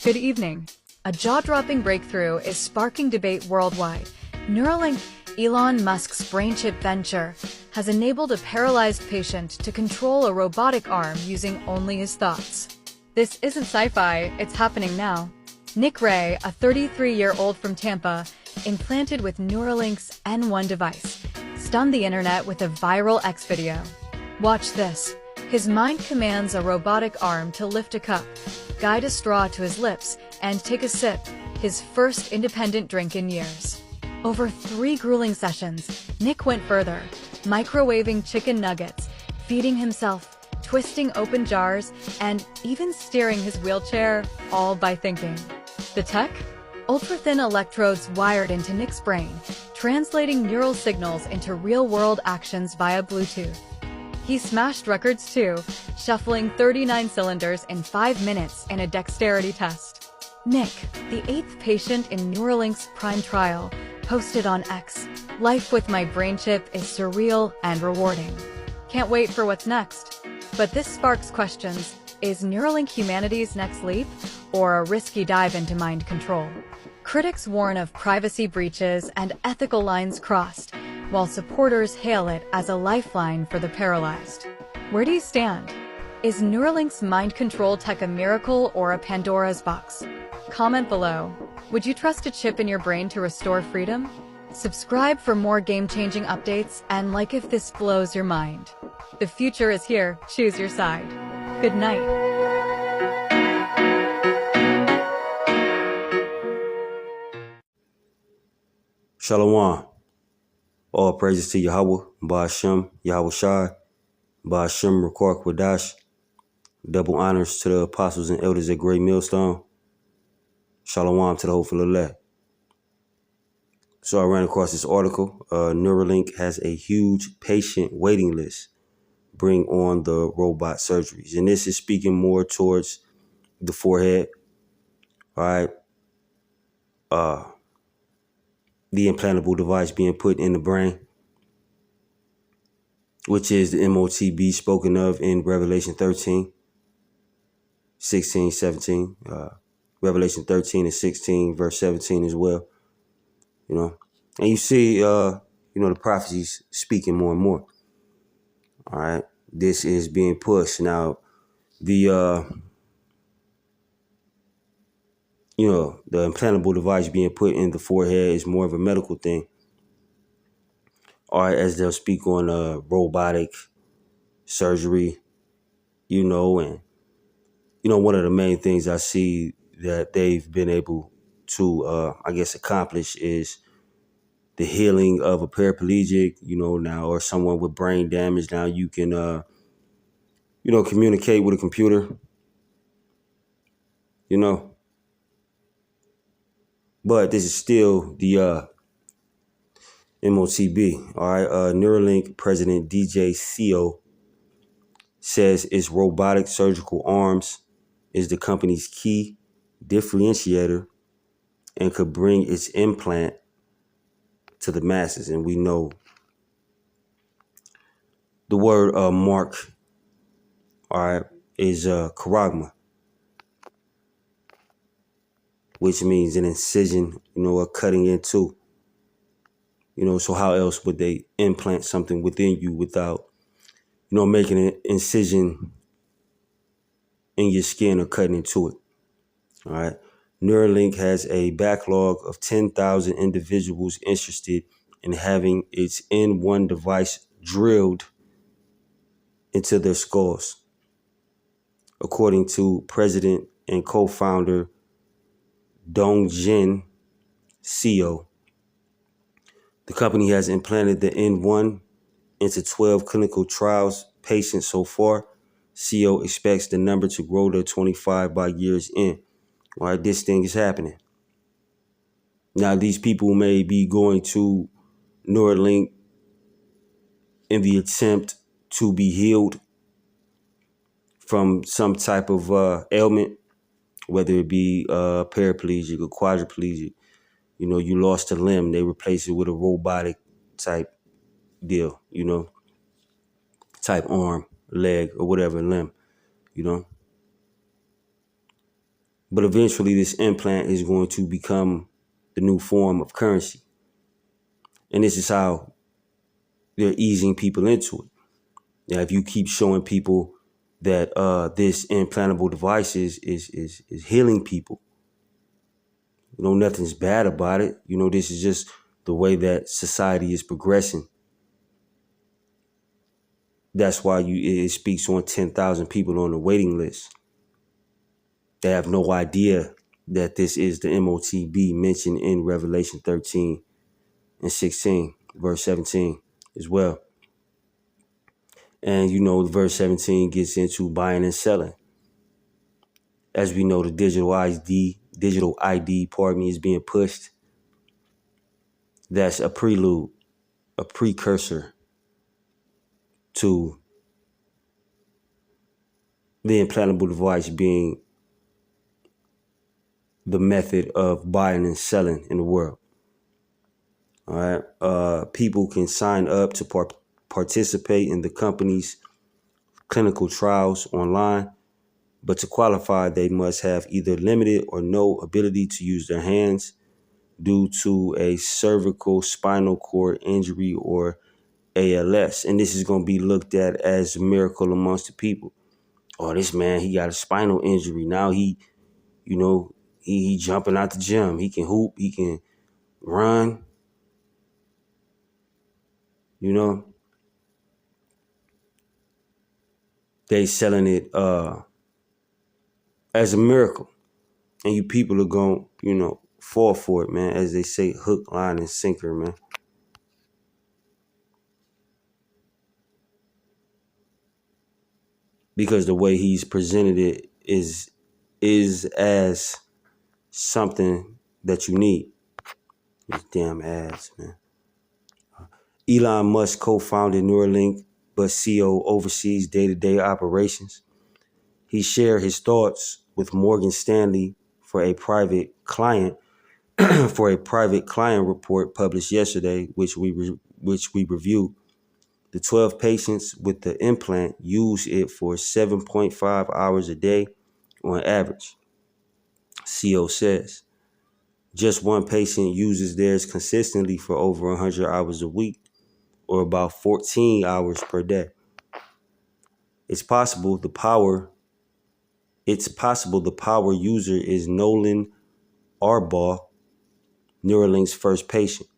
Good evening. A jaw-dropping breakthrough is sparking debate worldwide. Neuralink, Elon Musk's brain chip venture, has enabled a paralyzed patient to control a robotic arm using only his thoughts. This isn't sci-fi, it's happening now. Nick Ray, a 33-year-old from Tampa, implanted with Neuralink's N1 device, stunned the internet with a viral X video. Watch this. His mind commands a robotic arm to lift a cup, guide a straw to his lips, and take a sip, his first independent drink in years. Over 3 grueling sessions, Nick went further, microwaving chicken nuggets, feeding himself, twisting open jars, and even steering his wheelchair, all by thinking. The tech? Ultra-thin electrodes wired into Nick's brain, translating neural signals into real-world actions via Bluetooth. He smashed records too, shuffling 39 cylinders in 5 minutes in a dexterity test. Nick, the 8th patient in Neuralink's prime trial, posted on X, "Life with my brain chip is surreal and rewarding. Can't wait for what's next." But this sparks questions. Is Neuralink humanity's next leap, or a risky dive into mind control? Critics warn of privacy breaches and ethical lines crossed, while supporters hail it as a lifeline for the paralyzed. Where do you stand? Is Neuralink's mind control tech a miracle or a Pandora's box? Comment below. Would you trust a chip in your brain to restore freedom? Subscribe for more game-changing updates and like if this blows your mind. The future is here, choose your side. Good night. Shalom. All praises to Yahweh, Ba'ashem, Yahweh Shai, Ba'ashem, Rakar Kwadash. Double honors to the apostles and elders at Great Millstone. Shalom to the hopeful elect. So I ran across this article. Neuralink has a huge patient waiting list. Bring on the robot surgeries. And this is speaking more towards the forehead. All right. The implantable device being put in the brain, which is the M.O.T.B spoken of in Revelation 13, 16, 17. Revelation 13 and 16, verse 17 as well. You know, and you see, the prophecies speaking more and more. All right. This is being pushed. Now, the implantable device being put in the forehead is more of a medical thing. All right, as they'll speak on robotic surgery, and, one of the main things I see that they've been able to, accomplish is the healing of a paraplegic, now, or someone with brain damage. Now you can, communicate with a computer, But this is still the M.O.T.B. All right. Neuralink President DJ Theo says its robotic surgical arms is the company's key differentiator and could bring its implant to the masses. And we know the word mark, all right, is charagma, which means an incision, a cutting into. So how else would they implant something within you without, making an incision in your skin or cutting into it? All right. Neuralink has a backlog of 10,000 individuals interested in having its N1 device drilled into their skulls. According to president and co-founder Dongjin CEO, the company has implanted the N1 into 12 clinical trials patients so far. CEO expects the number to grow to 25 by year's end. All right, this thing is happening. Now, these people may be going to Neuralink in the attempt to be healed from some type of ailment, whether it be paraplegic or quadriplegic. You lost a limb, they replace it with a robotic type deal, type arm, leg, or whatever limb, But eventually this implant is going to become the new form of currency. And this is how they're easing people into it. Now, if you keep showing people that this implantable device is healing people, nothing's bad about it. This is just the way that society is progressing. That's why it speaks on 10,000 people on the waiting list. They have no idea that this is the M.O.T.B mentioned in Revelation 13 and 16, verse 17 as well. And verse 17 gets into buying and selling. As we know, the digital ID, is being pushed. That's a prelude, a precursor to the implantable device being the method of buying and selling in the world. All right. People can sign up to participate in the company's clinical trials online, but to qualify, they must have either limited or no ability to use their hands due to a cervical spinal cord injury or ALS. And this is going to be looked at as a miracle amongst the people. Oh, this man, he got a spinal injury. Now he jumping out the gym. He can hoop. He can run. They selling it as a miracle. And you people are going, fall for it, man. As they say, hook, line, and sinker, man. Because the way he's presented it is as something that you need. These damn ads, man. Elon Musk co-founded Neuralink, but CEO oversees day-to-day operations. He shared his thoughts with Morgan Stanley for a private client report published yesterday, which we reviewed. The 12 patients with the implant use it for 7.5 hours a day on average, CO says. Just one patient uses theirs consistently for over 100 hours a week, or about 14 hours per day. It's possible the power user is Nolan Arbaugh, Neuralink's first patient.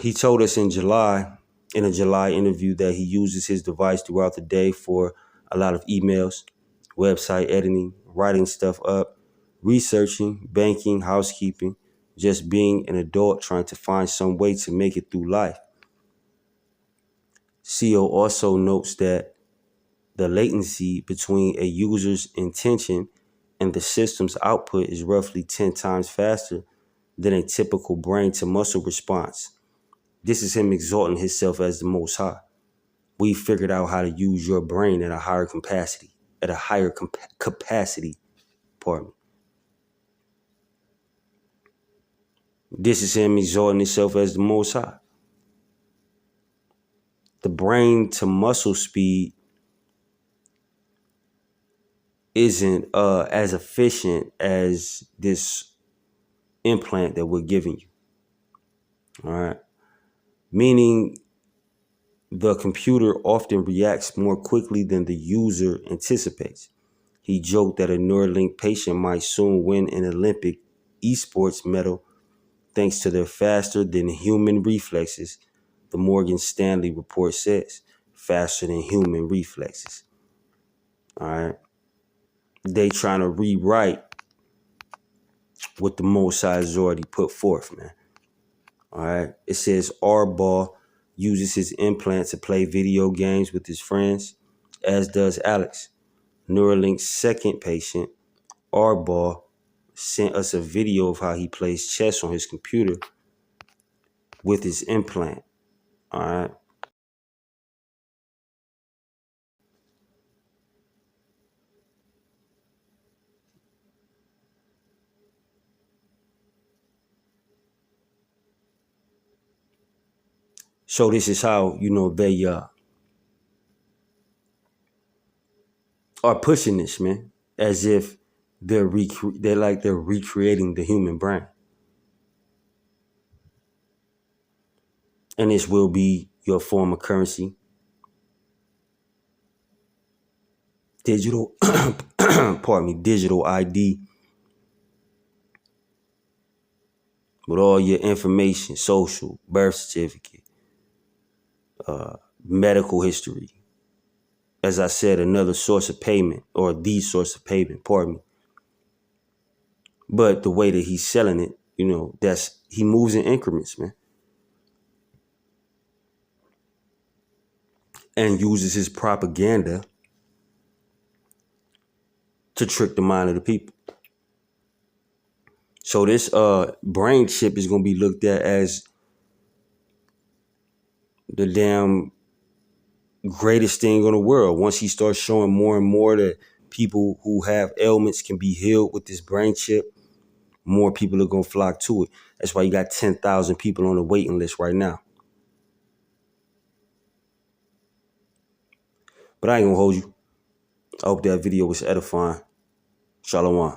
He told us in a July interview, that he uses his device throughout the day for a lot of emails, website editing, writing stuff up, researching, banking, housekeeping, just being an adult trying to find some way to make it through life. CO also notes that the latency between a user's intention and the system's output is roughly 10 times faster than a typical brain to muscle response. This is him exalting himself as the Most High. We figured out how to use your brain at a higher capacity, Pardon me. This is him exalting himself as the Most High. The brain to muscle speed isn't as efficient as this implant that we're giving you. All right. Meaning the computer often reacts more quickly than the user anticipates. He joked that a Neuralink patient might soon win an Olympic esports medal thanks to their faster than human reflexes. The Morgan Stanley report says faster than human reflexes. All right. They trying to rewrite what the Mosai has already put forth, man. All right. It says Arbaugh uses his implant to play video games with his friends, as does Alex. Neuralink's second patient, Arbaugh, sent us a video of how he plays chess on his computer with his implant. All right. So this is how, they are pushing this, man, as if they're recreating the human brain. And this will be your form of currency. Digital, pardon me, digital ID with all your information, social, birth certificate, medical history. As I said, another source of payment, or the source of payment, pardon me. But the way that he's selling it, he moves in increments, man. And uses his propaganda to trick the mind of the people. So this brain chip is going to be looked at as the damn greatest thing in the world. Once he starts showing more and more that people who have ailments can be healed with this brain chip, more people are going to flock to it. That's why you got 10,000 people on the waiting list right now. But I ain't going to hold you. I hope that video was edifying. Shalom.